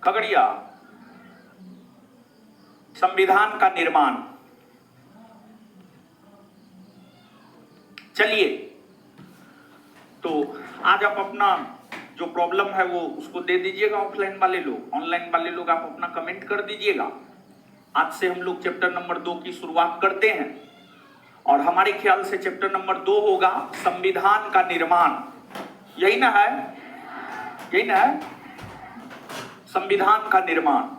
खगड़िया, संविधान का निर्माण। चलिए, तो आज आप अपना जो प्रॉब्लम है वो उसको दे दीजिएगा। ऑफलाइन वाले लोग, ऑनलाइन वाले लोग आप अपना कमेंट कर दीजिएगा। आज से हम लोग चैप्टर नंबर 2 की शुरुआत करते हैं और हमारे ख्याल से चैप्टर नंबर 2 होगा संविधान का निर्माण। यही ना है? यही ना है? संविधान का निर्माण।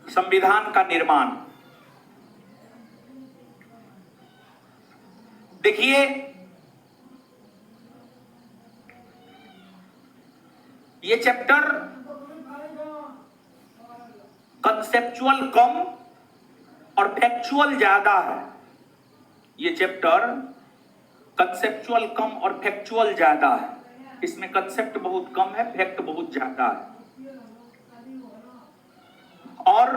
संविधान का निर्माण। देखिए, ये चैप्टर कंसेप्चुअल कम और फैक्चुअल ज्यादा है। ये चैप्टर कंसेप्चुअल कम और फैक्चुअल ज्यादा है। इसमें कंसेप्ट बहुत कम है, फैक्ट बहुत ज्यादा है। और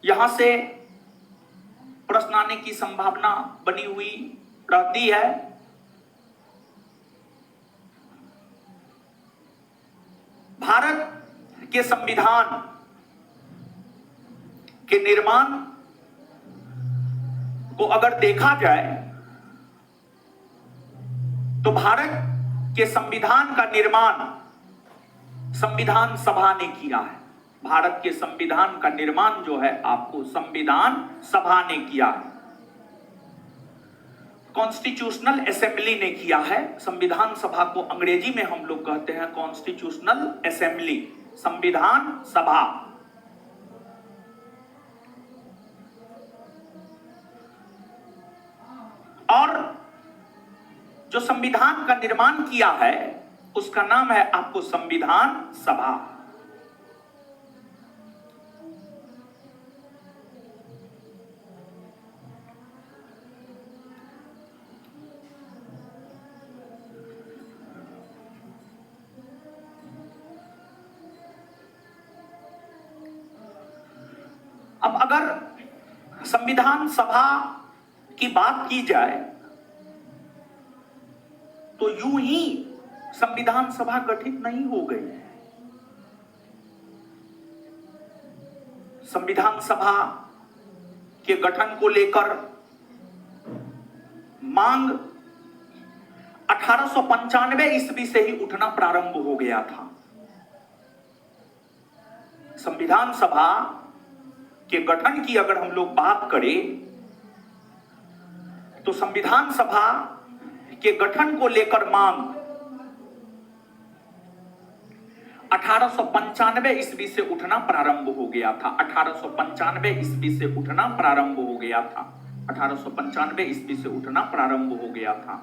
यहां से प्रश्न आने की संभावना बनी हुई रहती है। भारत के संविधान के निर्माण को अगर देखा जाए तो भारत के संविधान का निर्माण संविधान सभा ने किया है। भारत के संविधान का निर्माण जो है आपको संविधान सभा ने किया है, कॉन्स्टिट्यूशनल असेंबली ने किया है। संविधान सभा को अंग्रेजी में हम लोग कहते हैं कॉन्स्टिट्यूशनल असेंबली, संविधान सभा। और जो संविधान का निर्माण किया है उसका नाम है आपको संविधान सभा। अब अगर संविधान सभा की बात की जाए तो यूं ही संविधान सभा गठित नहीं हो गई। संविधान सभा के गठन को लेकर मांग 1895 ईस्वी से ही उठना प्रारंभ हो गया था। संविधान सभा के गठन की अगर हम लोग बात करें तो संविधान सभा के गठन को लेकर मांग 1895 ईस्वी से उठना प्रारंभ हो गया था। 1895 ईस्वी से उठना प्रारंभ हो गया था। 1895 ईस्वी से उठना प्रारंभ हो गया था।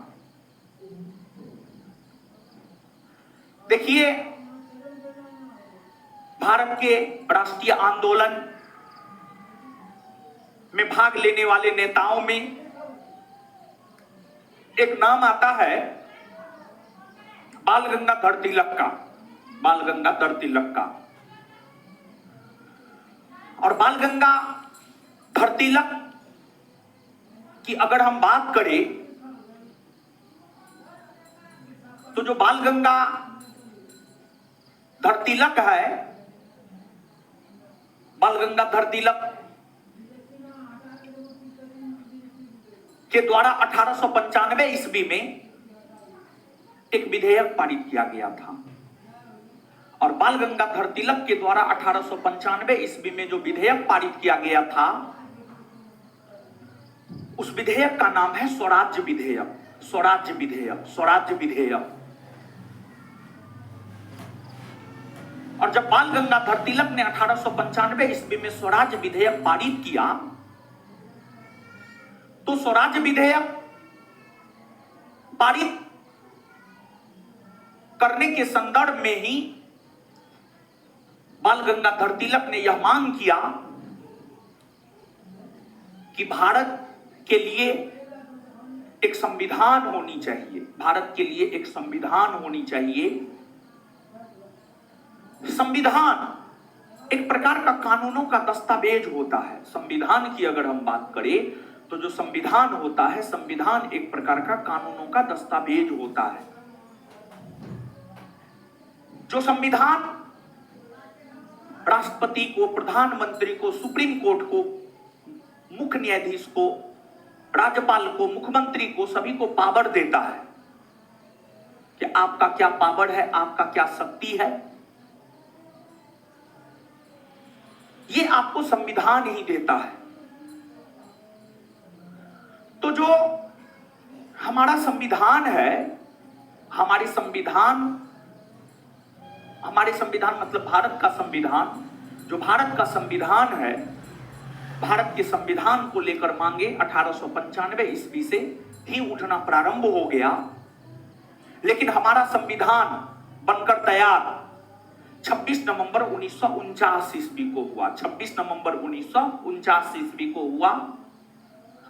देखिए, भारत के राष्ट्रीय आंदोलन में भाग लेने वाले नेताओं में एक नाम आता है बाल गंगाधर तिलक का। बाल गंगाधर तिलक का। और बाल गंगाधर तिलक की अगर हम बात करें तो जो बाल गंगाधर तिलक है, बाल गंगाधर तिलक के द्वारा 1895 ईस्वी में एक विधेयक पारित किया गया था। और बाल गंगाधर तिलक के द्वारा 1895 ईस्वी में जो विधेयक पारित किया गया था उस विधेयक का नाम है स्वराज्य विधेयक। स्वराज्य विधेयक, स्वराज्य विधेयक। और जब बाल गंगाधर तिलक ने 1895 ईस्वी में स्वराज्य विधेयक पारित किया तो स्वराज्य विधेयक पारित करने के संदर्भ में ही बाल गंगाधर तिलक ने यह मांग किया कि भारत के लिए एक संविधान होनी चाहिए, भारत के लिए एक संविधान होनी चाहिए। संविधान एक प्रकार का कानूनों का दस्तावेज होता है। संविधान की अगर हम बात करें तो जो संविधान होता है, संविधान एक प्रकार का कानूनों का दस्तावेज होता है। जो संविधान राष्ट्रपति को, प्रधानमंत्री को, सुप्रीम कोर्ट को, मुख्य न्यायाधीश को, राज्यपाल को, मुख्यमंत्री को, सभी को पावर देता है कि आपका क्या पावर है, आपका क्या शक्ति है, ये आपको संविधान ही देता है। तो जो हमारा संविधान है, हमारे संविधान मतलब भारत का संविधान, जो भारत का संविधान है, भारत के संविधान को लेकर मांगे 1895 ईस्वी से ही उठना प्रारंभ हो गया। लेकिन हमारा संविधान बनकर तैयार 26 नवंबर 1949 ईस्वी को हुआ। 26 नवंबर 1949 ईस्वी को हुआ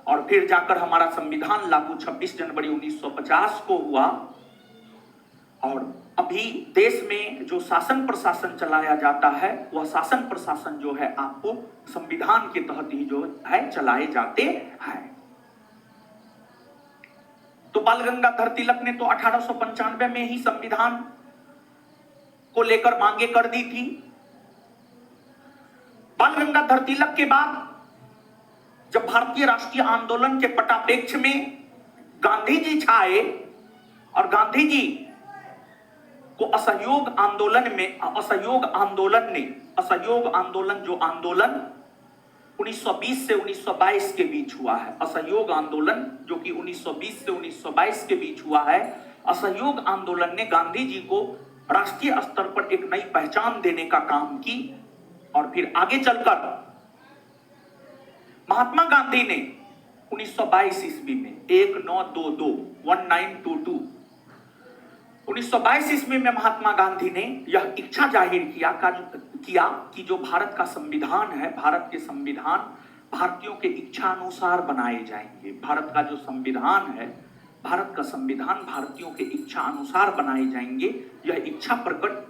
और फिर जाकर हमारा संविधान लागू 26 जनवरी 1950 को हुआ। और अभी देश में जो शासन प्रशासन चलाया जाता है, वह शासन प्रशासन जो है आपको संविधान के तहत ही जो है चलाए जाते हैं। तो बाल गंगाधर तिलक ने तो 1895 में ही संविधान को लेकर मांगे कर दी थी। बाल गंगाधर तिलक के बाद जब भारतीय राष्ट्रीय आंदोलन के पटापेक्ष में गांधी जी छाए और गांधी जी को असहयोग आंदोलन जो आंदोलन 1920 से 1922 के बीच हुआ है, असहयोग आंदोलन जो कि 1920 से 1922 के बीच हुआ है, असहयोग आंदोलन ने गांधी जी को राष्ट्रीय स्तर पर एक नई पहचान देने का काम की। और फिर आगे चलकर महात्मा गांधी ने 1922 ईस्वी में 1922 ईस्वी में महात्मा गांधी ने यह इच्छा जाहिर किया कि जो भारत का संविधान है, भारत के संविधान भारतीयों के इच्छा अनुसार बनाए जाएंगे। भारत का जो संविधान है, भारत का संविधान भारतीयों के इच्छा अनुसार बनाए जाएंगे। यह इच्छा प्रकट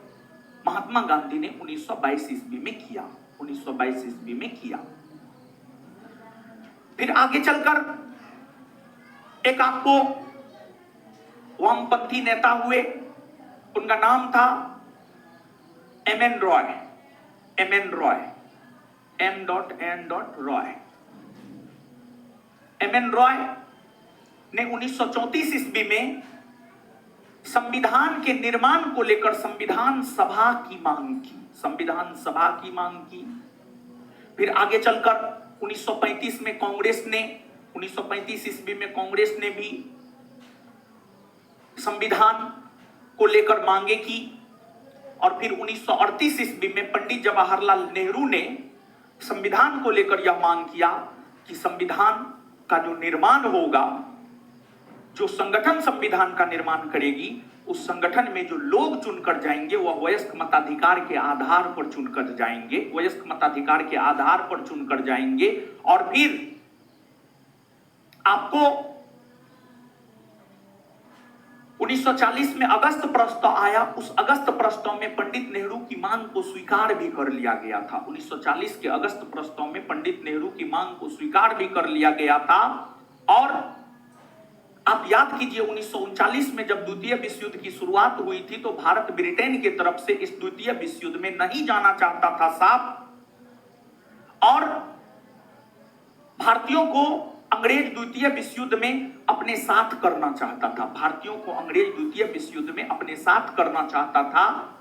महात्मा गांधी ने 1922 ईस्वी में किया। 1922 ईस्वी में किया। फिर आगे चलकर एक आपको वामपंथी नेता हुए, उनका नाम था M.N. रॉय। M.N. रॉय ने 1934 ईस्वी में संविधान के निर्माण को लेकर संविधान सभा की मांग की। फिर आगे चलकर 1935 ईस्वी में कांग्रेस ने भी संविधान को लेकर मांगे की। और फिर 1938 ईस्वी में पंडित जवाहरलाल नेहरू ने संविधान को लेकर यह मांग किया कि संविधान का जो निर्माण होगा, जो संगठन संविधान का निर्माण करेगी, उस संगठन में जो लोग चुनकर जाएंगे वह वयस्क मताधिकार के आधार पर चुनकर जाएंगे। और फिर आपको 1940 में अगस्त प्रस्ताव आया। उस अगस्त प्रस्ताव में पंडित नेहरू की मांग को स्वीकार भी कर लिया गया था। 1940 के अगस्त प्रस्ताव में पंडित नेहरू की मांग को स्वीकार भी कर लिया गया था। और आप याद कीजिए 1939 में जब द्वितीय विश्व युद्ध की शुरुआत हुई थी तो भारत ब्रिटेन की तरफ से इस द्वितीय विश्व युद्ध में नहीं जाना चाहता था साहब, और भारतीयों को अंग्रेज द्वितीय विश्व युद्ध में अपने साथ करना चाहता था। भारतीयों को अंग्रेज द्वितीय विश्व युद्ध में अपने साथ करना चाहता था।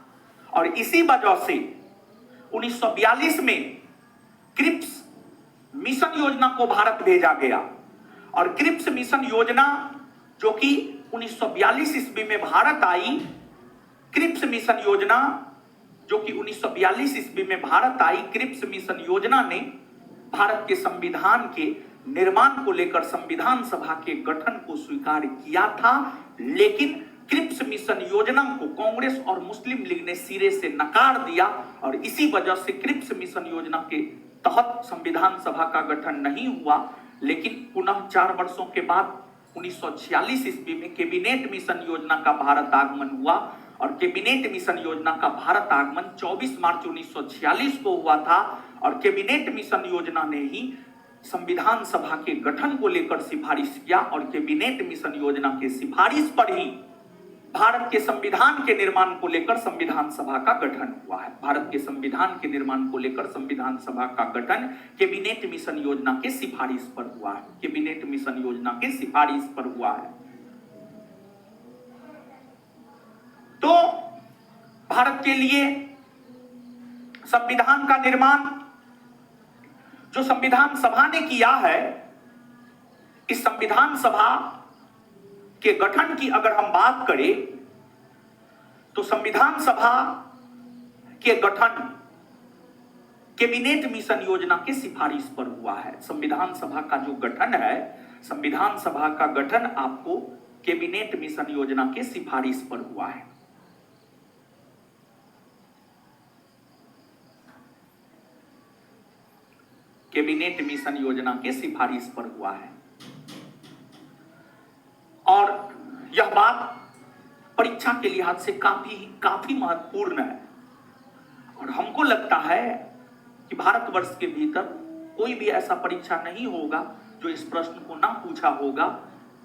और इसी वजह से 1942 में क्रिप्स मिशन योजना को भारत भेजा गया। और क्रिप्स मिशन योजना जो कि 1942 ईस्वी में भारत आई, क्रिप्स मिशन योजना जो कि 1942 ईस्वी में भारत आई, क्रिप्स मिशन योजना ने भारत के संविधान के निर्माण को लेकर संविधान सभा के गठन को स्वीकार किया था। लेकिन क्रिप्स मिशन योजना को कांग्रेस और मुस्लिम लीग ने सिरे से नकार दिया और इसी वजह से क्रिप्स मिशन योजना के तहत संविधान सभा का गठन नहीं हुआ। लेकिन पुनः 4 वर्षों के बाद 1946 ईस्वी में कैबिनेट मिशन योजना का भारत आगमन हुआ और कैबिनेट मिशन योजना का भारत आगमन 24 मार्च 1946 को हुआ था और कैबिनेट मिशन योजना ने ही संविधान सभा के गठन को लेकर सिफारिश किया और कैबिनेट मिशन योजना के सिफारिश पर ही भारत के संविधान के निर्माण को लेकर संविधान सभा का गठन हुआ है। भारत के संविधान के निर्माण को लेकर संविधान सभा का गठन कैबिनेट मिशन योजना के सिफारिश पर हुआ है। कैबिनेट मिशन योजना के सिफारिश पर हुआ है। तो भारत के लिए संविधान का निर्माण जो संविधान सभा ने किया है, इस संविधान सभा के गठन की अगर हम बात करें तो संविधान सभा के गठन कैबिनेट मिशन योजना के सिफारिश पर हुआ है। संविधान सभा का जो गठन है, संविधान सभा का गठन आपको कैबिनेट मिशन योजना के सिफारिश पर हुआ है। कैबिनेट मिशन योजना के सिफारिश पर हुआ है और यह बात परीक्षा के लिहाज से काफी महत्वपूर्ण है और हमको लगता है कि भारतवर्ष के भीतर कोई भी ऐसा परीक्षा नहीं होगा जो इस प्रश्न को ना पूछा होगा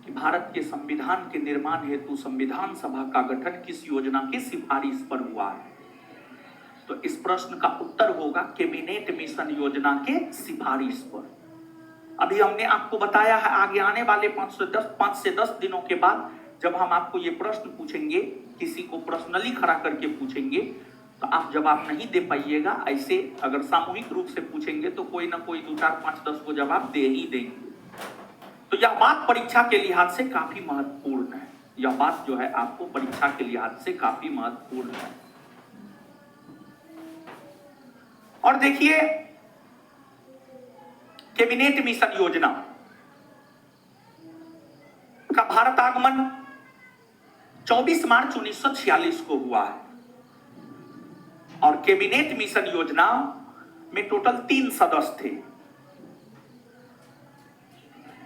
कि भारत के संविधान के निर्माण हेतु संविधान सभा का गठन किस योजना की सिफारिश पर हुआ है। तो इस प्रश्न का उत्तर होगा कैबिनेट मिशन योजना के सिफारिश पर। अभी हमने आपको बताया है आगे आने वाले 5 से 10 दिनों के बाद जब हम आपको ये प्रश्न पूछेंगे, किसी को पर्सनली खड़ा करके पूछेंगे, तो आप जवाब नहीं दे पाइएगा। ऐसे अगर सामूहिक रूप से पूछेंगे तो कोई ना कोई 2, 4, 5, 10 को जवाब दे ही देंगे। तो यह बात परीक्षा के लिहाज से काफी महत्वपूर्ण है। यह बात जो है आपको परीक्षा के लिहाज से काफी महत्वपूर्ण है। और देखिए, कैबिनेट मिशन योजना का भारत आगमन 24 मार्च 1946 को हुआ है और कैबिनेट मिशन योजना में टोटल 3 सदस्य थे,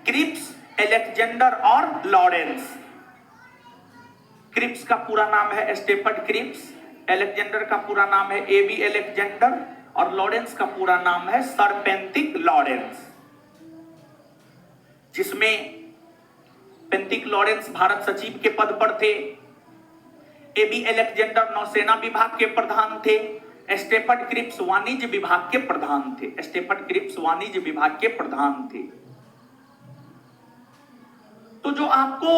क्रिप्स, अलेक्जेंडर और लॉरेंस। क्रिप्स का पूरा नाम है स्टेफर्ड क्रिप्स, अलेक्जेंडर का पूरा नाम है एबी अलेक्जेंडर और लॉरेंस का पूरा नाम है सर पेंथिक लॉरेंस, जिसमें पेंथिक लॉरेंस भारत सचिव के पद पर थे, एबी अलेक्जेंडर नौसेना विभाग के प्रधान थे, स्टेफर्ड क्रिप्स वाणिज्य विभाग के प्रधान थे। स्टेफर्ड क्रिप्स वाणिज्य विभाग के प्रधान थे। तो जो आपको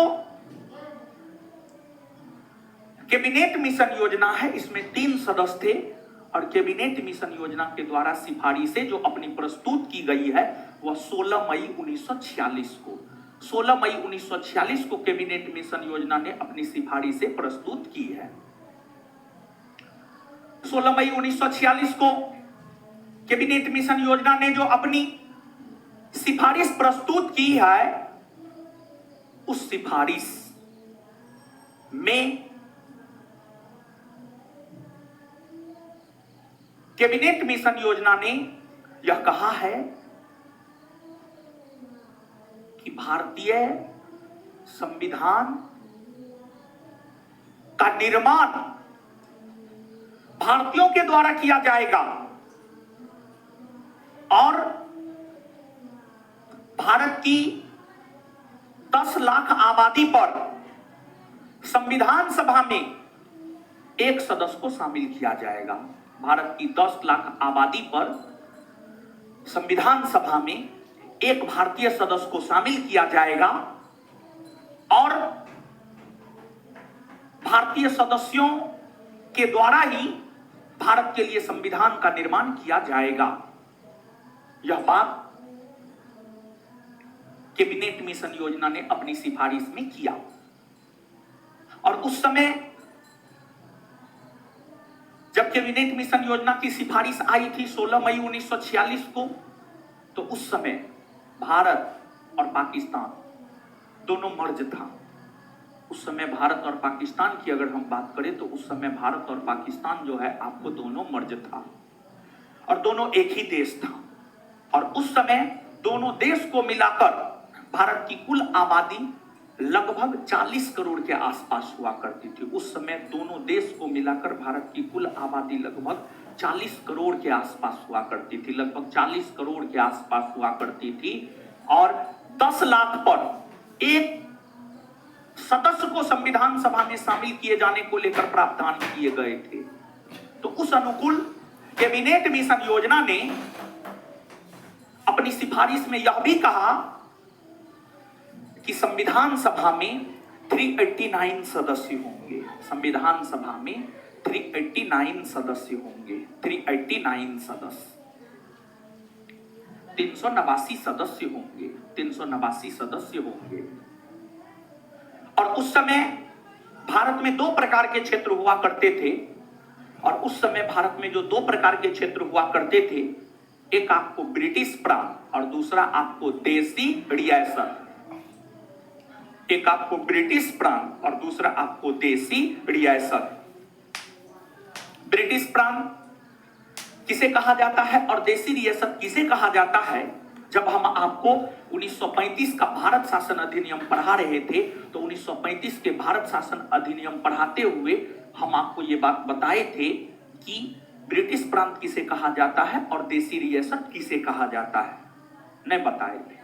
कैबिनेट मिशन योजना है, इसमें 3 सदस्य थे और कैबिनेट मिशन योजना के द्वारा सिफारिशें जो अपनी प्रस्तुत की गई है वह 16 मई 1946 को 16 मई 1946 को कैबिनेट मिशन योजना ने अपनी सिफारिशें प्रस्तुत की है। 16 मई 1946 को कैबिनेट मिशन योजना ने जो अपनी सिफारिश प्रस्तुत की है, उस सिफारिश में कैबिनेट मिशन योजना ने यह कहा है कि भारतीय संविधान का निर्माण भारतीयों के द्वारा किया जाएगा और भारत की 10 लाख आबादी पर संविधान सभा में एक सदस्य को शामिल किया जाएगा। भारत की 10 लाख आबादी पर संविधान सभा में एक भारतीय सदस्य को शामिल किया जाएगा और भारतीय सदस्यों के द्वारा ही भारत के लिए संविधान का निर्माण किया जाएगा। यह बात कैबिनेट मिशन योजना ने अपनी सिफारिश में किया और उस समय जब कैबिनेट मिशन योजना की सिफारिश आई थी 16 मई 1946 को, तो उस समय भारत और पाकिस्तान दोनों मर्ज था। उस समय भारत और पाकिस्तान की अगर हम बात करें तो उस समय भारत और पाकिस्तान जो है आपको दोनों मर्ज था और दोनों एक ही देश था और उस समय दोनों देश को मिलाकर भारत की कुल आबादी लगभग 40 करोड़ के आसपास हुआ करती थी। उस समय दोनों देश को मिलाकर भारत की कुल आबादी लगभग 40 करोड़ के आसपास हुआ करती थी, लगभग 40 करोड़ के आसपास हुआ करती थी। और 10 लाख पर एक सदस्य को संविधान सभा में शामिल किए जाने को लेकर प्रावधान किए गए थे। तो उस अनुकूल कैबिनेट मिशन योजना ने अपनी सिफारिश में यह भी कहा कि संविधान सभा में 389 सदस्य होंगे, संविधान सभा में 389 सदस्य होंगे, 389 सदस्य, 389 सदस्य होंगे, 389 सदस्य होंगे। और उस समय भारत में 2 प्रकार के क्षेत्र हुआ करते थे, और उस समय भारत में जो 2 प्रकार के क्षेत्र हुआ करते थे, एक आपको ब्रिटिश प्रांत और दूसरा आपको देसी रियासत। एक आपको ब्रिटिश प्रांत और दूसरा आपको देसी रियासत। ब्रिटिश प्रांत किसे कहा जाता है और देसी रियासत किसे कहा जाता है? जब हम आपको 1935 का भारत शासन अधिनियम पढ़ा रहे थे, तो 1935 के भारत शासन अधिनियम पढ़ाते हुए हम आपको ये बात बताए थे कि ब्रिटिश प्रांत किसे कहा जाता है और देसी रियासत किसे कहा जाता है, नहीं बताए थे।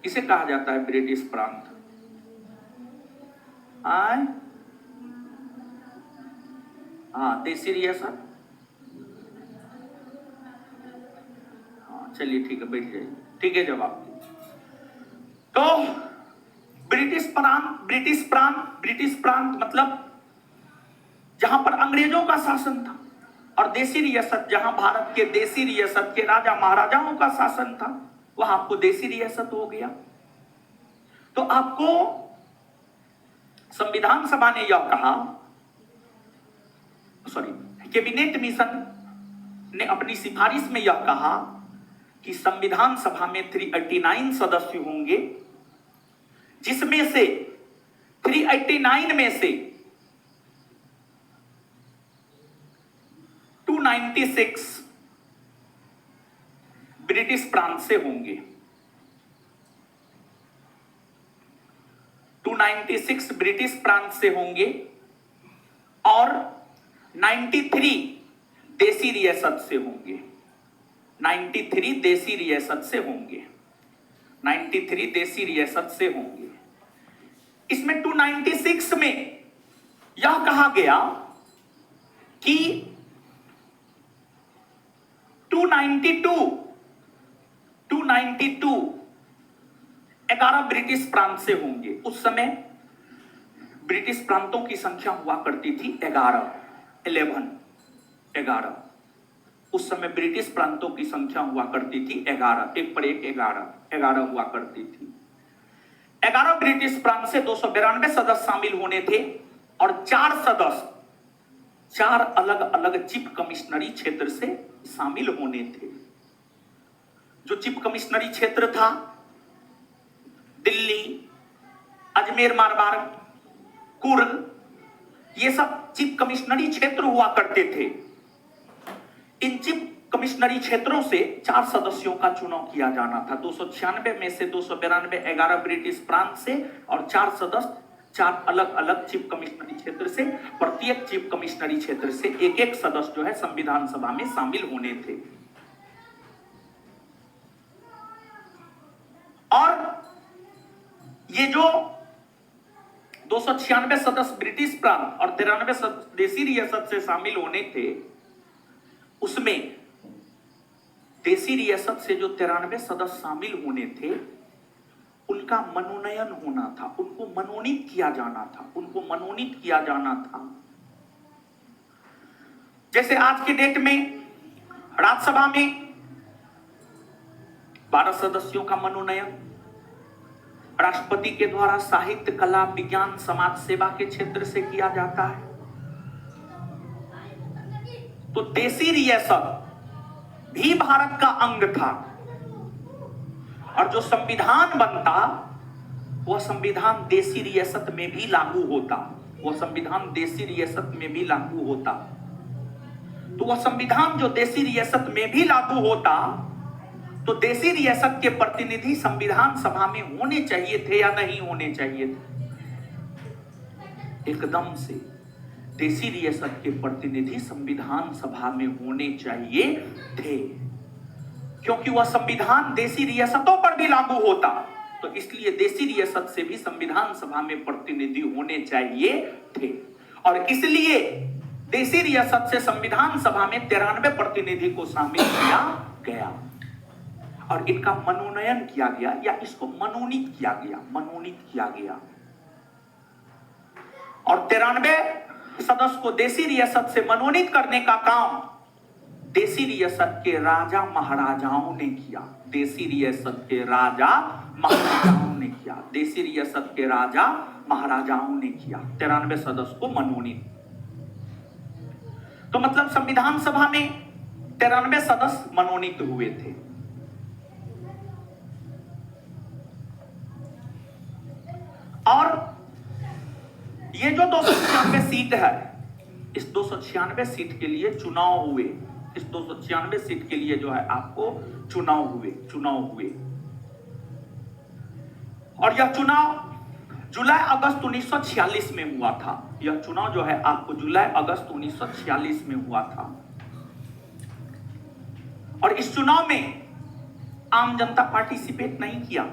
किसे कहा जाता है ब्रिटिश प्रांत? हाँ, देसी रियासत। हाँ चलिए ठीक है, बैठ जाइए। ठीक है, जवाब। तो ब्रिटिश प्रांत मतलब जहां पर अंग्रेजों का शासन था, और देसी रियासत जहां भारत के देसी रियासत के राजा महाराजाओं का शासन था, वह आपको देसी रियासत हो गया। तो आपको संविधान सभा ने यह कहा, कैबिनेट मिशन ने अपनी सिफारिश में यह कहा कि संविधान सभा में 389 सदस्य होंगे, जिसमें से 389 में से 296 ब्रिटिश प्रांत से होंगे, 296 ब्रिटिश प्रांत से होंगे, और 93 देसी रियासत से होंगे, 93 देसी रियासत से होंगे, 93 देसी रियासत से होंगे। इसमें 296 में यह कहा गया कि 292 11 ब्रिटिश प्रांत से होंगे। उस समय ब्रिटिश प्रांतों की संख्या हुआ करती थी 11। उस समय ब्रिटिश प्रांतों की संख्या हुआ करती थी 11, एक पर एक 11 हुआ करती थी। 11 ब्रिटिश प्रांत से 292 सदस्य शामिल होने थे, और 4 सदस्य 4 अलग अलग चीफ कमिश्नरी क्षेत्र से शामिल होने थे। जो चीफ कमिश्नरी क्षेत्र था, दिल्ली, अजमेर, मारवाड़, कुर्ग, ये सब चीफ कमिश्नरी क्षेत्र हुआ करते थे। इन चीफ कमिश्नरी क्षेत्रों से 4 सदस्यों का चुनाव किया जाना था। 296 में से 292 11 ब्रिटिश प्रांत से, और 4 सदस्य 4 अलग अलग चीफ कमिश्नरी क्षेत्र से। प्रत्येक चीफ कमिश्नरी क्षेत्र से एक एक सदस्य जो है संविधान सभा में शामिल होने थे। और ये जो 296 सदस्य ब्रिटिश प्रांत और 93 देसी रियासत से शामिल होने थे, उसमें देसी रियासत से जो 93 सदस्य शामिल होने थे, उनका मनोनयन होना था, उनको मनोनीत किया जाना था। जैसे आज के डेट में राज्यसभा में 12 सदस्यों का मनोनयन राष्ट्रपति के द्वारा साहित्य, कला, विज्ञान, समाज सेवा के क्षेत्र से किया जाता है। तो देसी रियासत भी भारत का अंग था, और जो संविधान बनता वह संविधान देसी रियासत में भी लागू होता, तो वह संविधान जो देसी रियासत में भी लागू होता, तो देशी रियासत के प्रतिनिधि संविधान सभा में होने चाहिए थे या नहीं होने चाहिए थे? एकदम से देशी रियासत के प्रतिनिधि संविधान सभा में होने चाहिए थे, क्योंकि वह संविधान देशी रियासतों पर भी लागू होता। तो इसलिए देशी रियासत से भी संविधान सभा में प्रतिनिधि होने चाहिए थे, और इसलिए देशी रियासत से संविधान सभा में 93 प्रतिनिधि को शामिल किया गया और इनका मनोनयन किया गया, या इसको मनोनीत किया गया। और 93 सदस्य को देशी रियासत से मनोनीत करने का काम देशी रियासत के राजा महाराजाओं ने किया। देशी रियासत के राजा महाराजाओं ने किया। 93 सदस्य को मनोनीत। तो मतलब संविधान सभा में 93 सदस्य मनोनीत हुए थे। और ये जो 296 सीट है, इस 296 सीट के लिए चुनाव हुए। इस 296 सीट के लिए जो है आपको चुनाव हुए। और यह चुनाव जुलाई अगस्त 1946 में हुआ था। यह चुनाव जो है आपको जुलाई अगस्त 1946 में हुआ था। और इस चुनाव में आम जनता पार्टिसिपेट नहीं किया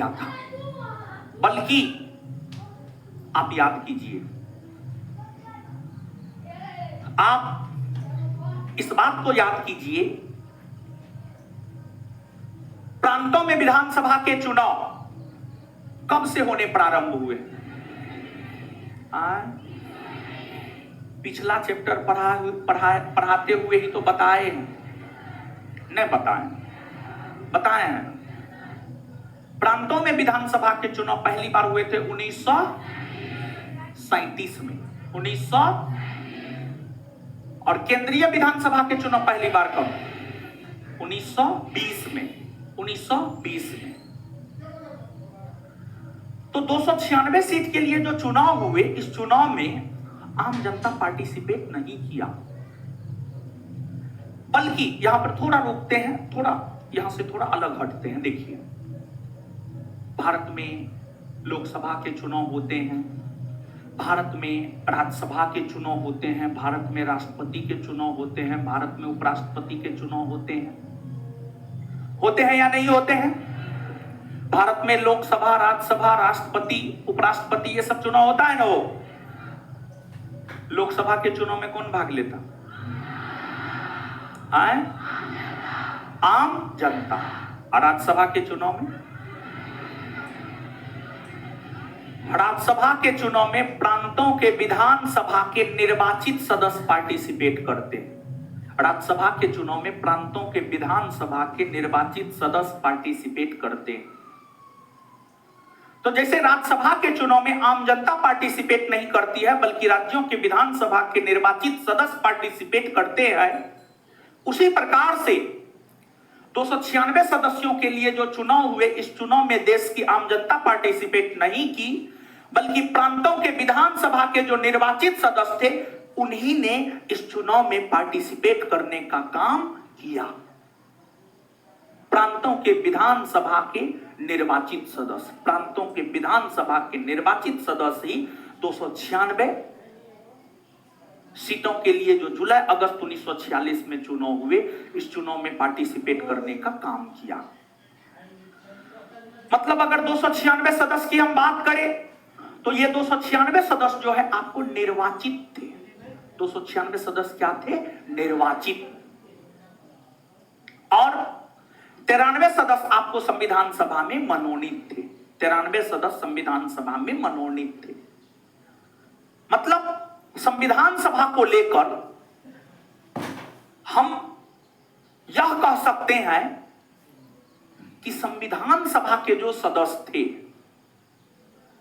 था। बल्कि आप याद कीजिए, आप इस बात को याद कीजिए, प्रांतों में विधानसभा के चुनाव कब से होने प्रारंभ हुए? पिछला चैप्टर पढ़ाते हुए ही तो बताए नहीं बताए हैं। प्रांतों में विधानसभा के चुनाव पहली बार हुए थे 1937 में। और केंद्रीय विधानसभा के चुनाव पहली बार कब? 1920 में। तो 296 सीट के लिए जो चुनाव हुए, इस चुनाव में आम जनता पार्टिसिपेट नहीं किया। बल्कि यहां पर थोड़ा रोकते हैं, यहां से थोड़ा अलग हटते हैं। देखिए, भारत में लोकसभा के चुनाव होते हैं, भारत में राज्यसभा के चुनाव होते हैं, भारत में राष्ट्रपति के चुनाव होते हैं, भारत में उपराष्ट्रपति के चुनाव होते हैं या नहीं होते हैं? भारत में लोकसभा, राज्यसभा, राष्ट्रपति, उपराष्ट्रपति, ये सब चुनाव होता है ना। वो लोकसभा के चुनाव में कौन भाग लेता? आम जनता। और राज्यसभा के चुनाव में? राज्यसभा के चुनाव में प्रांतों के विधानसभा के निर्वाचित सदस्य पार्टिसिपेट करते हैं। राज्यसभा के चुनाव में प्रांतों के विधानसभा के निर्वाचित सदस्य पार्टिसिपेट करते हैं। तो जैसे राज्यसभा के चुनाव में आम जनता पार्टिसिपेट नहीं करती है, बल्कि राज्यों के विधानसभा के निर्वाचित सदस्य पार्टिसिपेट करते हैं, उसी प्रकार से 296 सदस्यों के लिए जो चुनाव हुए, इस चुनाव में देश की आम जनता पार्टिसिपेट नहीं की, बल्कि प्रांतों के विधानसभा के जो निर्वाचित सदस्य थे, उन्हीं ने इस चुनाव में पार्टिसिपेट करने का काम किया। प्रांतों के विधानसभा के निर्वाचित सदस्य ही 296 सीटों के लिए जो जुलाई अगस्त 1946 में चुनाव हुए, इस चुनाव में पार्टिसिपेट करने का काम किया। मतलब अगर 296 सदस्य की हम बात करें, तो ये 296 सदस्य जो है आपको निर्वाचित थे। 296 सदस्य क्या थे? निर्वाचित। और 93 सदस्य आपको संविधान सभा में मनोनीत थे। 93 सदस्य संविधान सभा में मनोनीत थे। मतलब संविधान सभा को लेकर हम यह कह सकते हैं कि संविधान सभा के जो सदस्य थे,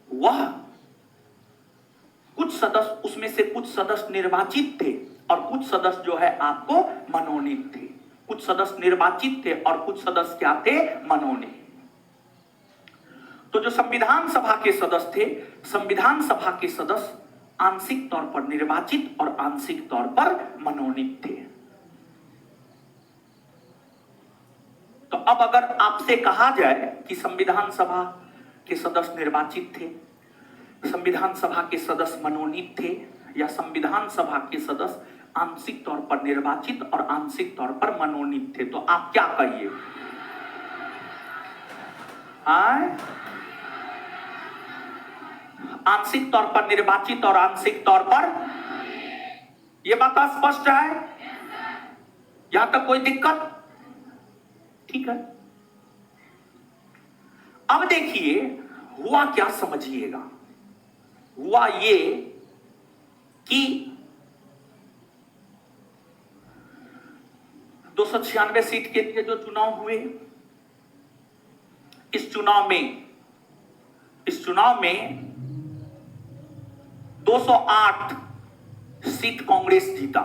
वह कुछ सदस्य, उसमें से कुछ सदस्य निर्वाचित थे और कुछ सदस्य जो है आपको मनोनीत थे। कुछ सदस्य निर्वाचित थे और कुछ सदस्य क्या थे? मनोनीत। तो जो संविधान सभा के सदस्य थे, संविधान सभा के सदस्य आंशिक तौर पर निर्वाचित और आंशिक तौर पर मनोनीत थे। अब अगर आपसे कहा जाए कि संविधान सभा के सदस्य निर्वाचित थे, संविधान सभा के सदस्य मनोनीत थे, या संविधान सभा के सदस्य आंशिक तौर पर निर्वाचित और आंशिक तौर पर मनोनीत थे, तो आप क्या कहिए? आंशिक तौर पर निर्वाचित और आंशिक तौर पर, यह बात स्पष्ट है? यहां तक कोई दिक्कत? ठीक है। अब देखिए हुआ क्या, समझिएगा। हुआ ये कि 296 सीट के लिए जो चुनाव हुए, इस चुनाव में 208 सीट कांग्रेस जीता।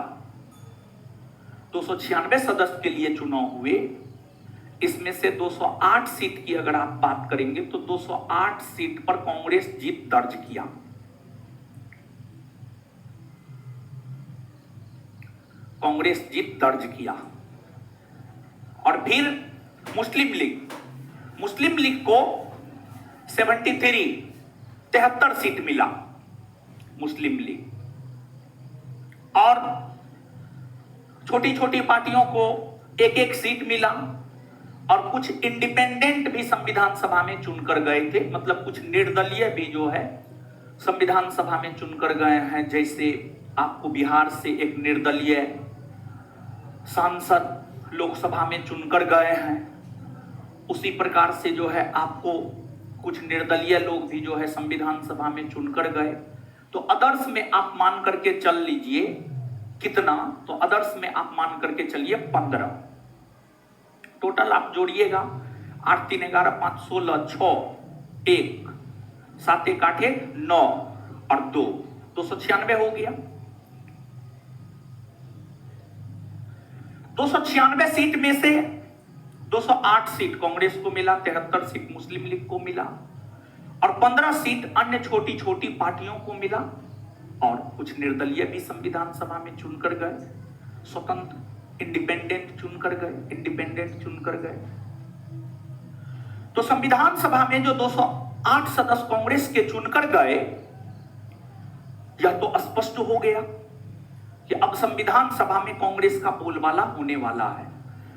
296 सदस्य के लिए चुनाव हुए, इसमें से 208 सीट की अगर आप बात करेंगे तो 208 सीट पर कांग्रेस जीत दर्ज किया। कांग्रेस जीत दर्ज किया। और फिर मुस्लिम लीग को 73 सीट मिला मुस्लिम लीग, और छोटी छोटी पार्टियों को एक एक सीट मिला, और कुछ इंडिपेंडेंट भी संविधान सभा में चुनकर गए थे, मतलब कुछ निर्दलीय भी जो है संविधान सभा में चुनकर गए हैं। जैसे आपको बिहार से एक निर्दलीय सांसद लोकसभा में चुनकर गए हैं, उसी प्रकार से जो है आपको कुछ निर्दलीय लोग भी जो है संविधान सभा में चुनकर गए। तो आदर्श में आप मान करके चल लीजिए कितना, तो आदर्श में आप मान करके चलिए 15। टोटल आप जोड़िएगा 8 3 11 5 16 6 1 7 1 8 1 9 और 2 296 हो गया। 296 सीट में से 208 सीट कांग्रेस को मिला, 73 सीट मुस्लिम लीग को मिला, और 15 सीट अन्य छोटी छोटी पार्टियों को मिला, और कुछ निर्दलीय भी संविधान सभा में चुनकर गए, स्वतंत्र इंडिपेंडेंट चुनकर गए। तो संविधान सभा में जो 208 सदस्य कांग्रेस के चुनकर गए, यह तो स्पष्ट हो गया कि अब संविधान सभा में कांग्रेस का बोलबाला होने वाला है।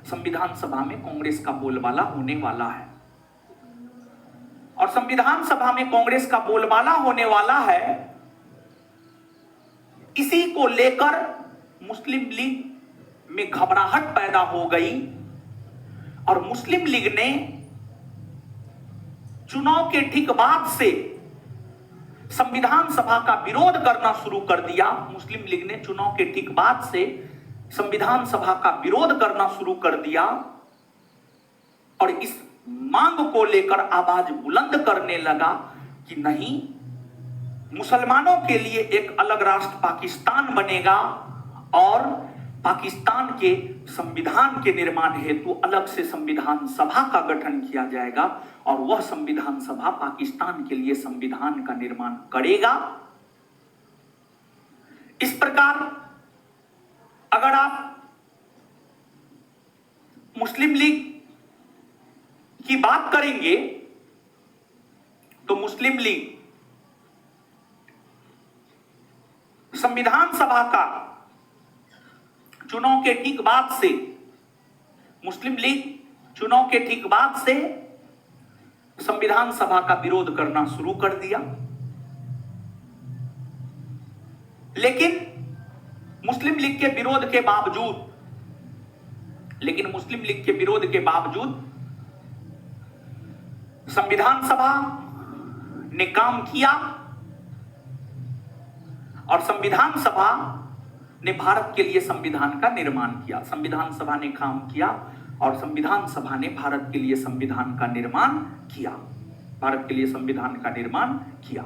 संविधान सभा में कांग्रेस का बोलबाला होने वाला है, और संविधान सभा में कांग्रेस का बोलबाला होने वाला है। इसी को लेकर मुस्लिम लीग में घबराहट पैदा हो गई, और मुस्लिम लीग ने चुनाव के ठीक बाद से संविधान सभा का विरोध करना शुरू कर दिया। मुस्लिम लीग ने चुनाव के ठीक बाद से संविधान सभा का विरोध करना शुरू कर दिया, और इस मांग को लेकर आवाज बुलंद करने लगा कि नहीं, मुसलमानों के लिए एक अलग राष्ट्र पाकिस्तान बनेगा, और पाकिस्तान के संविधान के निर्माण हेतु अलग से संविधान सभा का गठन किया जाएगा, और वह संविधान सभा पाकिस्तान के लिए संविधान का निर्माण करेगा। इस प्रकार अगर आप मुस्लिम लीग की बात करेंगे तो मुस्लिम लीग संविधान सभा का चुनाव के ठीक बाद से, मुस्लिम लीग चुनाव के ठीक बाद से संविधान सभा का विरोध करना शुरू कर दिया। लेकिन मुस्लिम लीग के विरोध के बावजूद संविधान सभा ने काम किया, और संविधान सभा ने भारत के लिए संविधान का निर्माण किया। संविधान सभा ने काम किया, और संविधान सभा ने भारत के लिए संविधान का निर्माण किया।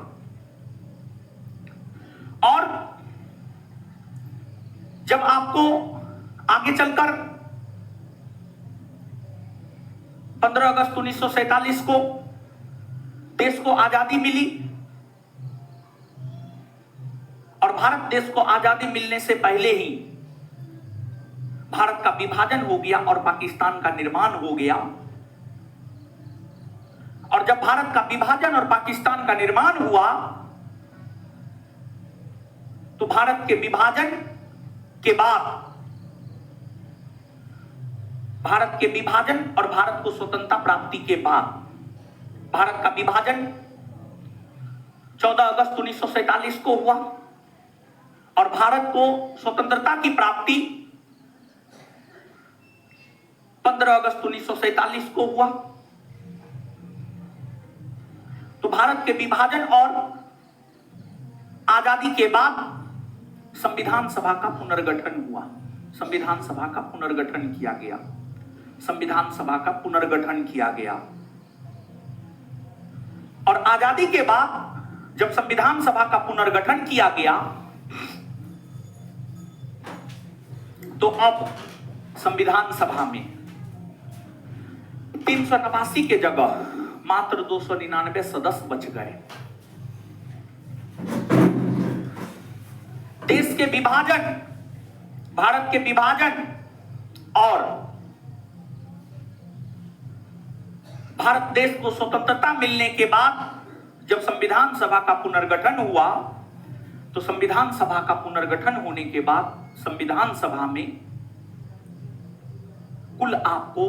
और जब आपको आगे चलकर 15 अगस्त 1947 को देश को आजादी मिली, और भारत देश को आजादी मिलने से पहले ही भारत का विभाजन हो गया और पाकिस्तान का निर्माण हो गया, और जब भारत का विभाजन और पाकिस्तान का निर्माण हुआ तो भारत के विभाजन के बाद, भारत के विभाजन और भारत को स्वतंत्रता प्राप्ति के बाद, भारत का विभाजन 14 अगस्त 1947 को हुआ और भारत को स्वतंत्रता की प्राप्ति 15 अगस्त 1947 को हुआ। तो भारत के विभाजन और आजादी के बाद संविधान सभा का पुनर्गठन हुआ, संविधान सभा का पुनर्गठन किया गया, संविधान सभा का पुनर्गठन किया गया। और आजादी के बाद जब संविधान सभा का पुनर्गठन किया गया तो अब संविधान सभा में 389 के जगह मात्र 299 सदस्य बच गए। देश के विभाजन, भारत के विभाजन और भारत देश को स्वतंत्रता मिलने के बाद जब संविधान सभा का पुनर्गठन हुआ तो संविधान सभा का पुनर्गठन होने के बाद संविधान सभा में कुल आपको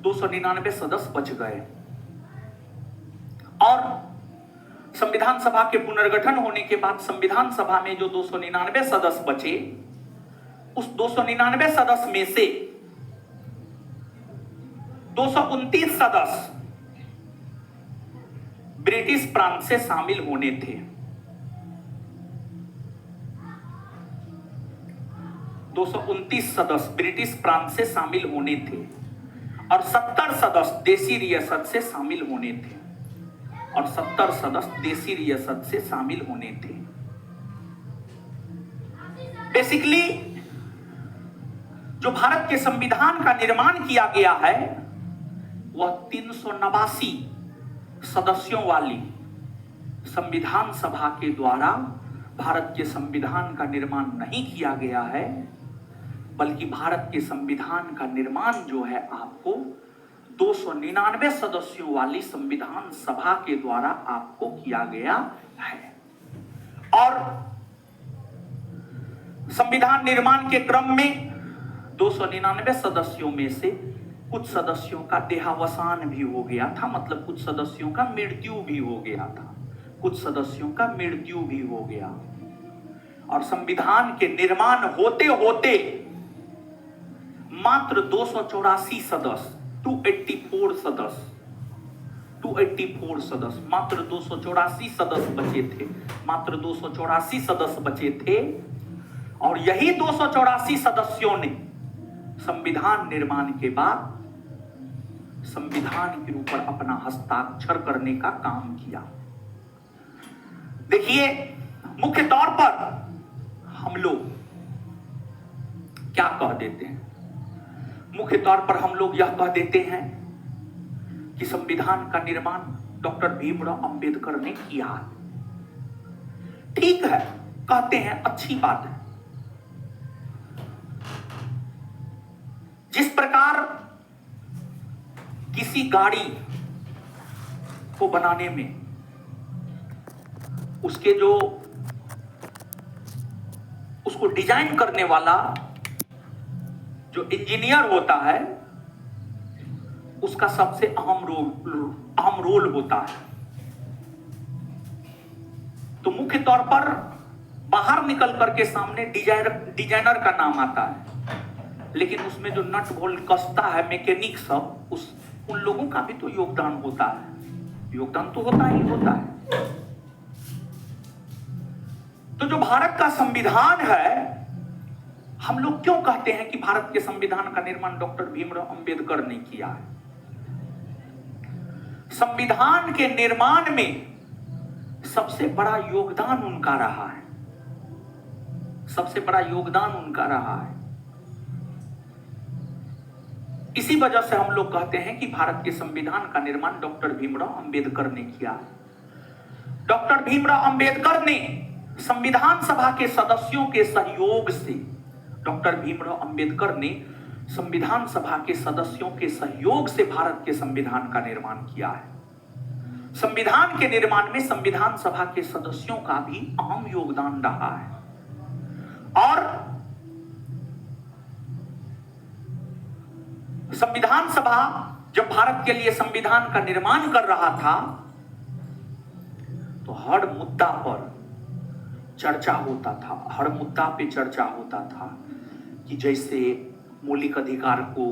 299 सदस्य बच गए। और संविधान सभा के पुनर्गठन होने के बाद संविधान सभा में जो 299 सदस्य बचे, उस 299 सदस्य में से 229 सदस्य ब्रिटिश प्रांत से शामिल होने थे। 229 सदस्य ब्रिटिश प्रांत से शामिल होने थे और 70 सदस्य देसी रियासत से शामिल होने थे, और 70 सदस्य देसी रियासत से शामिल होने थे। बेसिकली जो भारत के संविधान का निर्माण किया गया है वह 389 सदस्यों वाली संविधान सभा के द्वारा भारत के संविधान का निर्माण नहीं किया गया है, बल्कि भारत के संविधान का निर्माण जो है आपको 299 सदस्यों वाली संविधान सभा के द्वारा आपको किया गया है। और संविधान निर्माण के क्रम में 299 सदस्यों में से कुछ सदस्यों का देहावसान भी हो गया था, मतलब कुछ सदस्यों का मृत्यु भी हो गया था, कुछ सदस्यों का मृत्यु भी हो गया। और संविधान के निर्माण होते होते मात्र 284 सदस्य 284 सदस्य मात्र 284 सदस्य बचे थे, मात्र 284 सदस्य बचे थे। और यही 284 सदस्यों ने संविधान निर्माण के बाद संविधान के ऊपर अपना हस्ताक्षर करने का काम किया। देखिए, मुख्य तौर पर हम लोग क्या कह देते हैं, मुख्य तौर पर हम लोग यह कह देते हैं कि संविधान का निर्माण डॉक्टर भीमराव अंबेडकर ने किया। ठीक है, कहते हैं, अच्छी बात है। जिस प्रकार किसी गाड़ी को बनाने में उसके जो उसको डिजाइन करने वाला जो इंजीनियर होता है उसका सबसे अहम रोल होता है, तो मुख्य तौर पर बाहर निकल करके सामने डिजाइनर का नाम आता है, लेकिन उसमें जो नट बोल्ट कसता है, मैकेनिक सब, उन लोगों का भी तो योगदान होता है, योगदान तो होता ही होता है। तो जो भारत का संविधान है, हम लोग क्यों कहते हैं कि भारत के संविधान का निर्माण डॉक्टर भीमराव अंबेडकर ने किया है? संविधान के निर्माण में सबसे बड़ा योगदान उनका रहा है, सबसे बड़ा योगदान उनका रहा है। इसी वजह से हम लोग कहते हैं कि भारत के संविधान का निर्माण डॉक्टर भीमराव अंबेडकर ने किया है। डॉक्टर भीमराव अंबेडकर ने संविधान सभा के सदस्यों के सहयोग से, डॉक्टर भीमराव अंबेडकर ने संविधान सभा के सदस्यों के सहयोग से भारत के संविधान का निर्माण किया है। संविधान के निर्माण में संविधान सभा के सदस्यों का भी अहम योगदान रहा है। और संविधान सभा जब भारत के लिए संविधान का निर्माण कर रहा था तो हर मुद्दा पर चर्चा होता था, हर मुद्दा पे चर्चा होता था कि जैसे मौलिक अधिकार को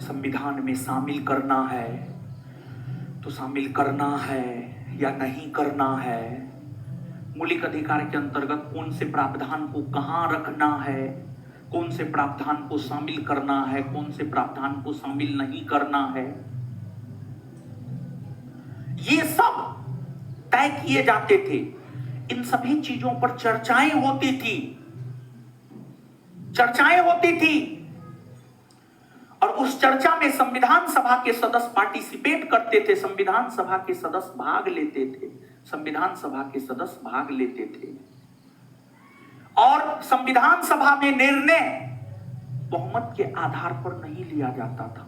संविधान में शामिल करना है तो शामिल करना है या नहीं करना है, मौलिक अधिकार के अंतर्गत कौन से प्रावधान को कहां रखना है, कौन से प्रावधान को शामिल करना है, कौन से प्रावधान को शामिल नहीं करना है, ये सब तय किए जाते थे। इन सभी चीजों पर चर्चाएं होती थी, चर्चाएं होती थी। और उस चर्चा में संविधान सभा के सदस्य पार्टिसिपेट करते थे, संविधान सभा के सदस्य भाग लेते थे, संविधान सभा के सदस्य भाग लेते थे। और संविधान सभा में निर्णय बहुमत के आधार पर नहीं लिया जाता था।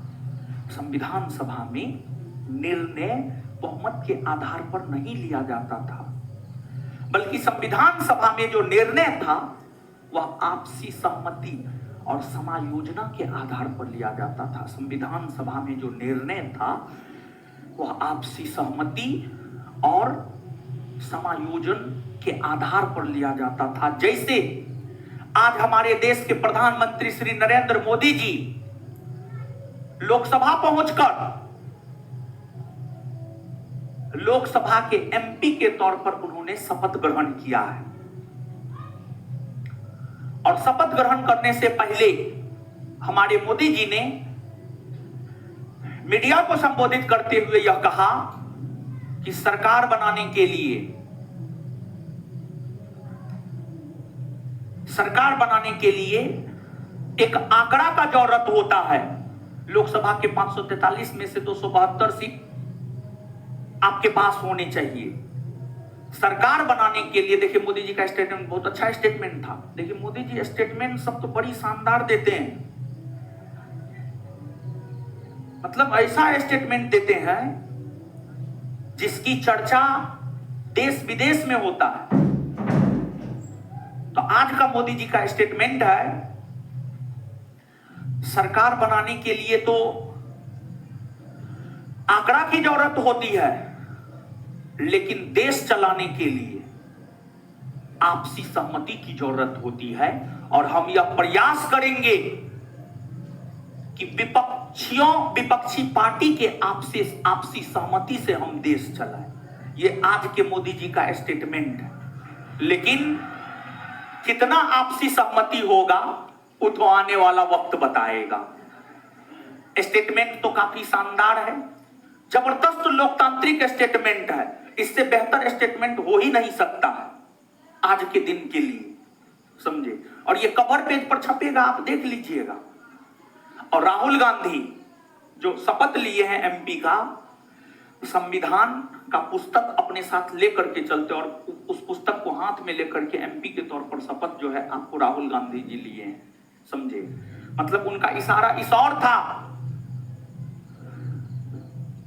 संविधान सभा में निर्णय बहुमत के आधार पर नहीं लिया जाता था, बल्कि संविधान सभा में जो निर्णय था वह आपसी सहमति और समायोजना के आधार पर लिया जाता था। संविधान सभा में जो निर्णय था वह आपसी सहमति और समायोजन के आधार पर लिया जाता था। जैसे आज हमारे देश के प्रधानमंत्री श्री नरेंद्र मोदी जी लोकसभा पहुंचकर लोकसभा के एमपी के तौर पर उन्होंने शपथ ग्रहण किया है। और शपथ ग्रहण करने से पहले हमारे मोदी जी ने मीडिया को संबोधित करते हुए यह कहा कि सरकार बनाने के लिए एक आंकड़ा का जरूरत होता है। लोकसभा के 543 में से 272 सीट आपके पास होने चाहिए। सरकार बनाने के लिए, देखिए मोदी जी का स्टेटमेंट बहुत अच्छा स्टेटमेंट था। देखिए मोदी जी स्टेटमेंट सब तो बड़ी शानदार देते हैं, मतलब ऐसा स्टेटमेंट देते हैं जिसकी चर्चा देश विदेश में होता है। तो आज का मोदी जी का स्टेटमेंट है, सरकार बनाने के लिए तो आंकड़ा की जरूरत होती है, लेकिन देश चलाने के लिए आपसी सहमति की जरूरत होती है। और हम यह प्रयास करेंगे कि विपक्षी पार्टी के आपसी सहमति से हम देश चलाएं। ये आज के मोदी जी का स्टेटमेंट है। लेकिन कितना आपसी सहमति होगा वो तो आने वाला वक्त बताएगा। स्टेटमेंट तो काफी शानदार है, जबरदस्त लोकतांत्रिक स्टेटमेंट है। इससे बेहतर स्टेटमेंट हो ही नहीं सकता है आज के दिन के लिए, समझे। और ये कवर पेज पर छपेगा, आप देख लीजिएगा। और राहुल गांधी जो शपथ लिए हैं एमपी का, संविधान का पुस्तक अपने साथ लेकर के चलते और उस पुस्तक को हाथ में लेकर के एमपी के तौर पर शपथ जो है आपको राहुल गांधी जी लिए हैं, समझे। मतलब उनका इशारा इस और था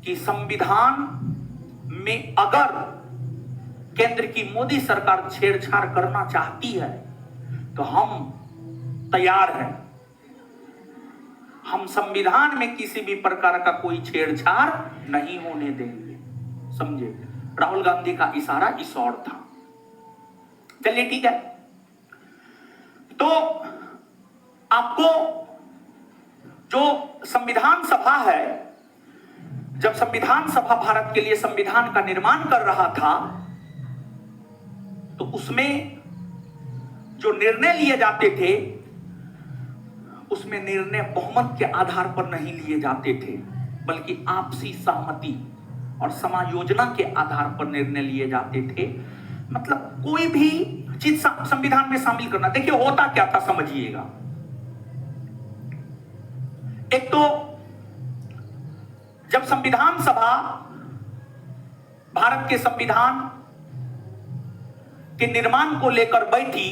कि संविधान में अगर केंद्र की मोदी सरकार छेड़छाड़ करना चाहती है तो हम तैयार हैं। हम संविधान में किसी भी प्रकार का कोई छेड़छाड़ नहीं होने देंगे, समझे। राहुल गांधी का इशारा इस और था। चलिए ठीक है। तो आपको जो संविधान सभा है, जब संविधान सभा भारत के लिए संविधान का निर्माण कर रहा था तो उसमें जो निर्णय लिए जाते थे उसमें निर्णय बहुमत के आधार पर नहीं लिए जाते थे, बल्कि आपसी सहमति और समायोजना के आधार पर निर्णय लिए जाते थे। मतलब कोई भी चीज संविधान में शामिल करना, देखिए होता क्या था समझिएगा। एक तो जब संविधान सभा भारत के संविधान के निर्माण को लेकर बैठी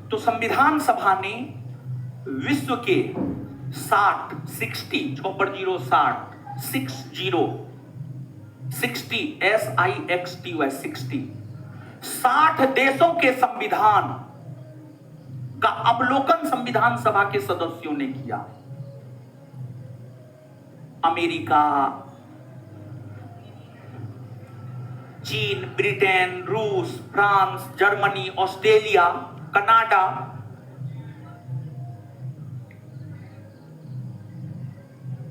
तो संविधान सभा ने विश्व के 60 6 पर 0 60 60 देशों के संविधान का अवलोकन संविधान सभा के सदस्यों ने किया। अमेरिका, चीन, ब्रिटेन, रूस, फ्रांस, जर्मनी, ऑस्ट्रेलिया, कनाडा,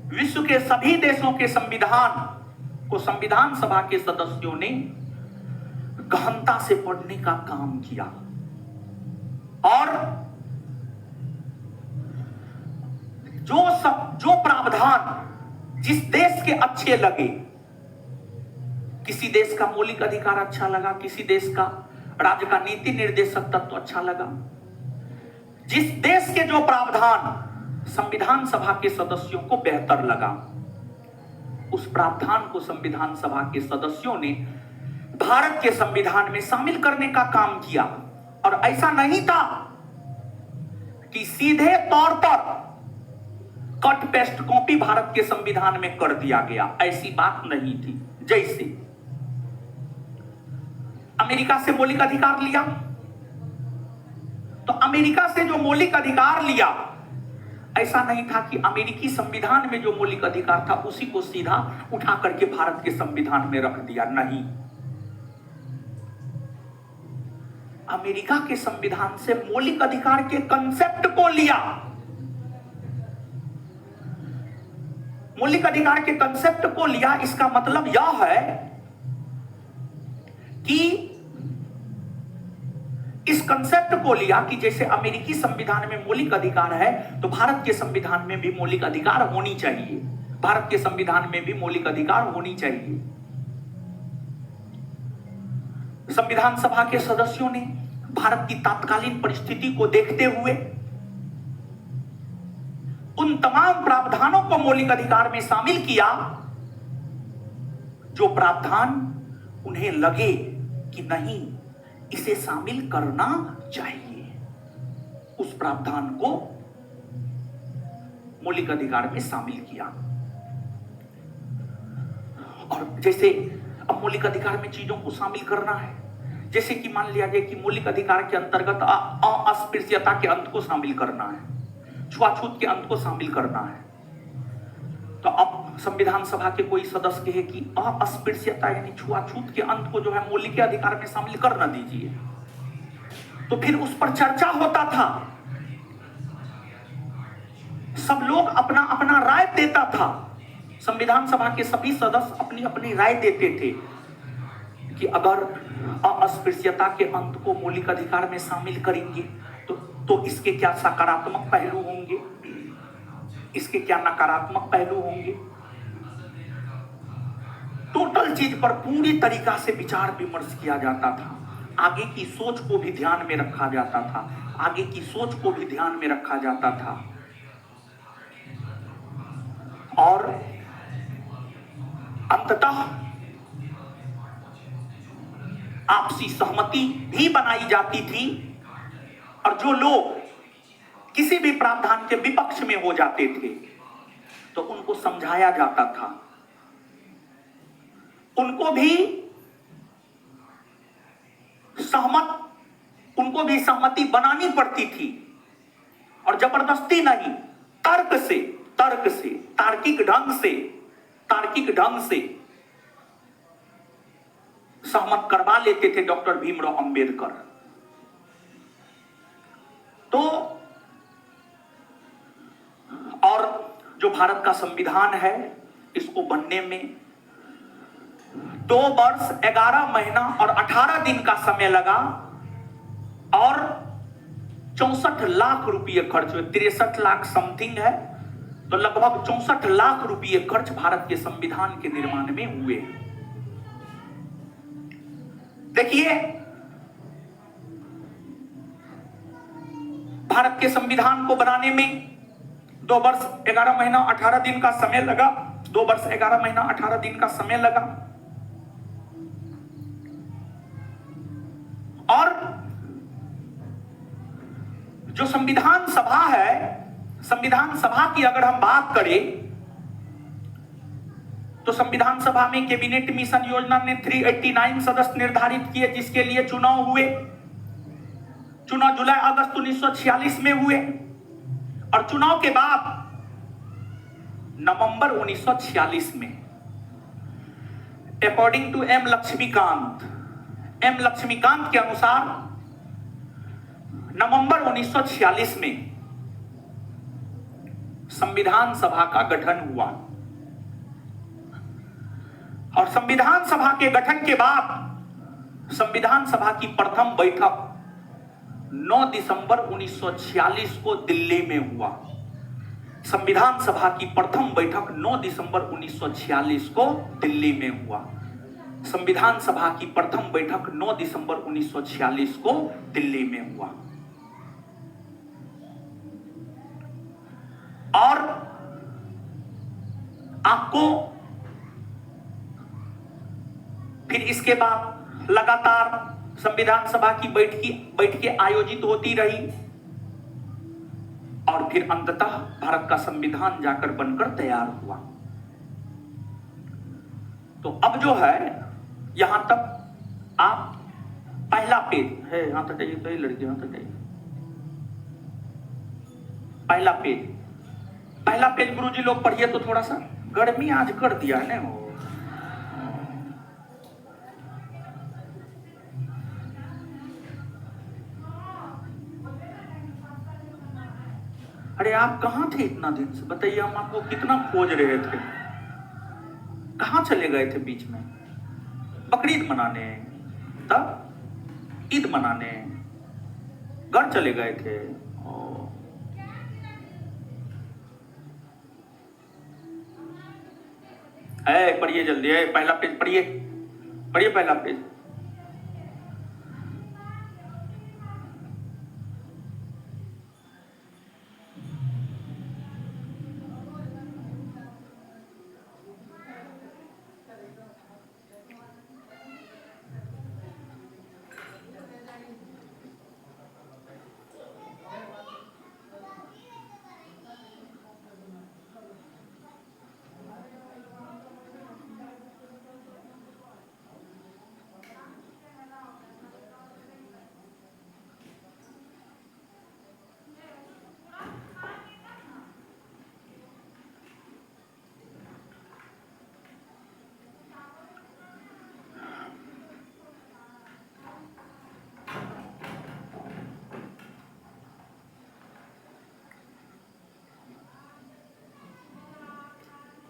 विश्व के सभी देशों के संविधान को संविधान सभा के सदस्यों ने गहनता से पढ़ने का काम किया और जो प्रावधान जिस देश के अच्छे लगे, किसी देश का मौलिक अधिकार अच्छा लगा, किसी देश का राज्य का नीति निर्देशक तत्व अच्छा लगा, जिस देश के जो प्रावधान संविधान सभा के सदस्यों को बेहतर लगा, उस प्रावधान को संविधान सभा के सदस्यों ने भारत के संविधान में शामिल करने का काम किया। और ऐसा नहीं था कि सीधे तौर पर कट पेस्ट कॉपी भारत के संविधान में कर दिया गया, ऐसी बात नहीं थी। जैसे अमेरिका से मौलिक अधिकार लिया, तो अमेरिका से जो मौलिक अधिकार लिया, ऐसा नहीं था कि अमेरिकी संविधान में जो मौलिक अधिकार था उसी को सीधा उठा करके भारत के संविधान में रख दिया। नहीं, अमेरिका के संविधान से मौलिक अधिकार के कंसेप्ट को लिया। मौलिक अधिकार के कंसेप्ट को लिया, इसका मतलब यह है कि इस कंसेप्ट को लिया कि जैसे अमेरिकी संविधान में मौलिक अधिकार है तो भारत के संविधान में भी मौलिक अधिकार होनी चाहिए, भारत के संविधान में भी मौलिक अधिकार होनी चाहिए। संविधान सभा के सदस्यों ने भारत की तात्कालीन परिस्थिति को देखते हुए उन तमाम प्रावधानों को मौलिक अधिकार में शामिल किया जो प्रावधान उन्हें लगे कि नहीं, इसे शामिल करना चाहिए। उस प्रावधान को मौलिक अधिकार में शामिल किया। और जैसे अब मौलिक अधिकार में चीजों को शामिल करना है, जैसे कि मान लिया जाए कि मौलिक अधिकार के अंतर्गत अस्पृश्यता के अंत को शामिल करना है, छुआछूत के अंत को शामिल करना है। तो अब संविधान सभा के कोई सदस्य कहे कि अस्पृश्यता यानी छुआछूत के अंत को जो है मौलिक अधिकार में शामिल कर न दीजिए, तो फिर उस पर चर्चा होता था, सब लोग अपना अपना राय देता था। संविधान सभा के सभी सदस्य अपनी अपनी राय देते थे कि अगर अस्पृश्यता के अंत को मौलिक अधिकार में शामिल करेंगे तो इसके क्या सकारात्मक पहलू होंगे, इसके क्या नकारात्मक पहलू होंगे। टोटल चीज पर पूरी तरीका से विचार विमर्श किया जाता था, आगे की सोच को भी ध्यान में रखा जाता था, आगे की सोच को भी ध्यान में रखा जाता था। और अंततः आपसी सहमति भी बनाई जाती थी, और जो लोग किसी भी प्रावधान के विपक्ष में हो जाते थे तो उनको समझाया जाता था, उनको भी सहमति बनानी पड़ती थी, और जबरदस्ती नहीं, तर्क से तार्किक ढंग से सहमत करवा लेते थे डॉक्टर भीमराव अंबेडकर। तो और जो भारत का संविधान है, इसको बनने में 2 वर्ष 11 महीना और 18 दिन का समय लगा, और 64 लाख रुपये खर्च हुए। 63 लाख समथिंग है, तो लगभग 64 लाख रुपये खर्च भारत के संविधान के निर्माण में हुए। देखिए, भारत के संविधान को बनाने में 2 वर्ष 11 महीना 18 दिन का समय लगा। 2 वर्ष 11 महीना 18 दिन का समय लगा, और जो संविधान सभा है संविधान सभा की अगर हम बात करें तो संविधान सभा में कैबिनेट मिशन योजना ने 389 सदस्य निर्धारित किए, जिसके लिए चुनाव हुए। चुनाव जुलाई अगस्त 1946 में हुए और चुनाव के बाद नवंबर 1946 में अकॉर्डिंग टू एम लक्ष्मीकांत के अनुसार नवंबर 1946 में संविधान सभा का गठन हुआ और संविधान सभा के गठन के बाद संविधान सभा की प्रथम बैठक 9 दिसंबर 1946 को दिल्ली में हुआ। संविधान सभा की प्रथम बैठक 9 दिसंबर 1946 को दिल्ली में हुआ। संविधान सभा की प्रथम बैठक 9 दिसंबर 1946 को दिल्ली में हुआ। और आपको फिर इसके बाद लगातार संविधान सभा की बैठकें आयोजित होती रही और फिर अंततः भारत का संविधान जाकर बनकर तैयार हुआ। तो अब जो है यहां तक आप पहला पेज है, यहां तक तो ये लड़की यहां तक पहला पेज गुरुजी लोग पढ़िए तो थोड़ा सा, गर्मी आज कर दिया है ना। अरे आप कहां थे इतना दिन से, बताइए, हम आपको कितना खोज रहे थे, कहां चले गए थे बीच में? बकरीद मनाने, तब ईद मनाने घर चले गए थे। पढ़िए जल्दी, पहला पेज पढ़िए, पहला पेज।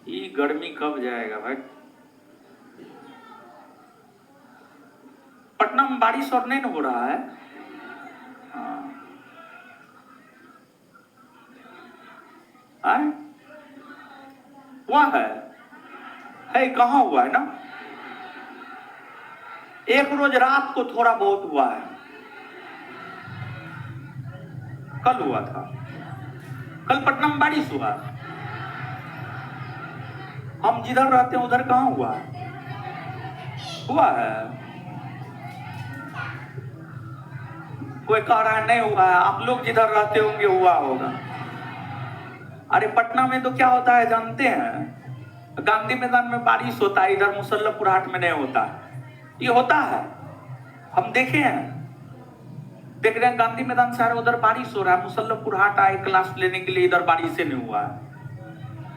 ये गर्मी कब जाएगा भाई? पटना में बारिश और नहीं हो रहा है? हुआ है कहाँ हुआ है ना? एक रोज रात को थोड़ा बहुत हुआ है, कल हुआ था, कल पटना में बारिश हुआ। हम जिधर रहते हैं उधर कहाँ हुआ है? कोई कह रहा है नहीं हुआ है, आप लोग जिधर रहते होंगे हुआ होगा। अरे पटना में तो क्या होता है जानते हैं? गांधी मैदान में बारिश होता है, इधर मुसल्लमपुर हाट में नहीं होता है। ये होता है, हम देखे हैं, देख रहे हैं गांधी मैदान से उधर बारिश हो रहा है, मुसल्लमपुर हाट आए क्लास लेने के लिए, इधर बारिश से नहीं हुआ है।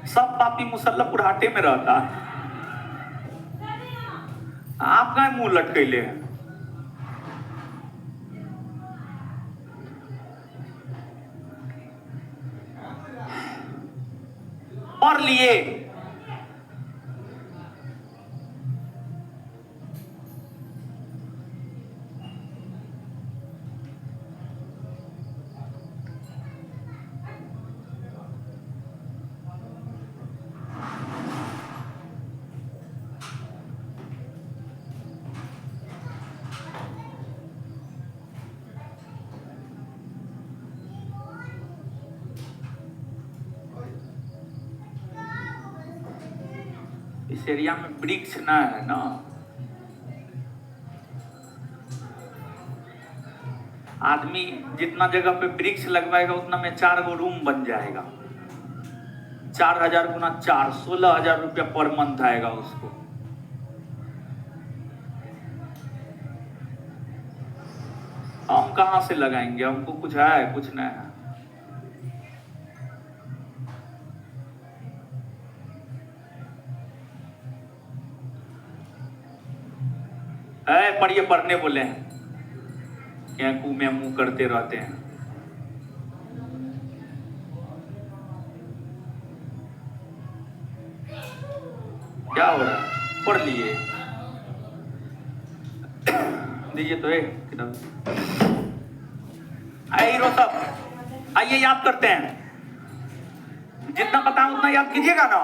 सब पापी मुसल्लमपुर हाटे में रहता है, आप कहाँ मुंह लटकैले हैं? और लिए इस एरिया में वृक्ष ना है ना, आदमी जितना जगह पे वृक्ष लगवाएगा उतना में 4 गो रूम बन जाएगा। 4000 गुना 4, 16,000 रुपया पर मंथ आएगा उसको। हम कहां से लगाएंगे? हमको कुछ है? कुछ नहीं है। पर ये पढ़ने बोले हैं, क्या कू में मुंह करते रहते हैं। क्या हो रहा है? पढ़ लिए दीजिए तो एक किताब। हीरो साहब आइए याद करते हैं, जितना बताऊं उतना याद कीजिएगा ना।